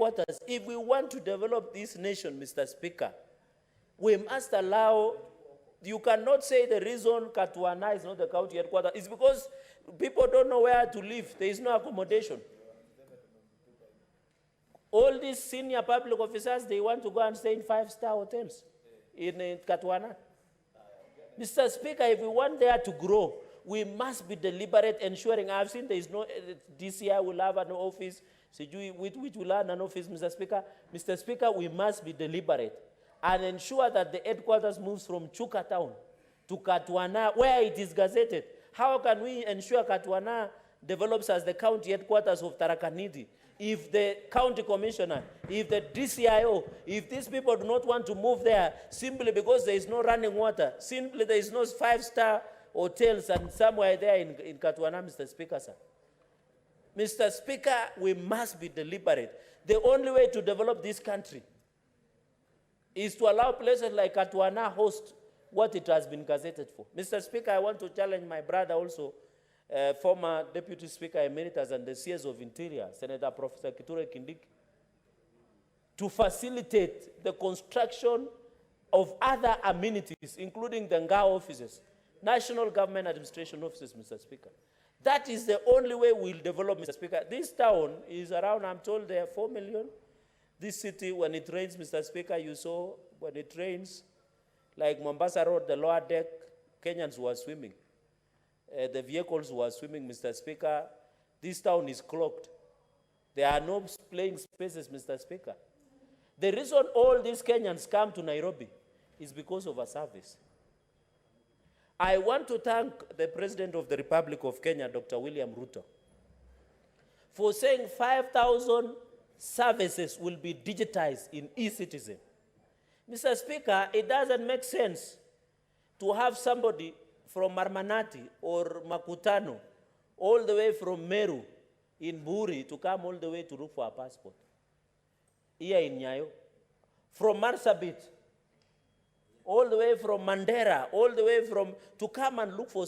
headquarters. If we want to develop this nation, Mr. Speaker, we must allow, you cannot say the reason Katwana is not the county headquarters is because people don't know where to live. There is no accommodation. All these senior public officers, they want to go and stay in 5-star hotels in Katwana. Mr. Speaker, if we want there to grow, we must be deliberate, ensuring, I've seen there is no, DCI will have an office, which will have an office, Mr. Speaker. Mr. Speaker, we must be deliberate and ensure that the headquarters moves from Chuka town to Katwana, where it is gazetted. How can we ensure Katwana develops as the county headquarters of Tharaka Nithi? If the county commissioner, if the DCIO, if these people do not want to move there simply because there is no running water, simply there is no 5-star hotels and somewhere there in Katwana, Mr. Speaker, sir. Mr. Speaker, we must be deliberate. The only way to develop this country is to allow places like Katwana host what it has been gazetted for. Mr. Speaker, I want to challenge my brother also, former Deputy Speaker Emeritus and the CS of Interior, Senator Professor Kindiki, to facilitate the construction of other amenities, including the NGA offices, National Government Administration offices, Mr. Speaker. That is the only way we'll develop, Mr. Speaker. This town is around, I'm told, there are 4 million. This city, when it rains, Mr. Speaker, you saw, when it rains, like Mombasa Road, the lower deck, Kenyans were swimming. The vehicles were swimming, Mr. Speaker. This town is clogged. There are no playing spaces, Mr. Speaker. The reason all these Kenyans come to Nairobi is because of a service. I want to thank the President of the Republic of Kenya, Dr. William Ruto, for saying 5,000 services will be digitized in e-citizen. Mr. Speaker, it doesn't make sense to have somebody from Marmanati or Makutano all the way from Meru in Buri to come all the way to look for a passport. Here in Nyayo. From Marsabit, all the way from Mandera, all the way to come and look for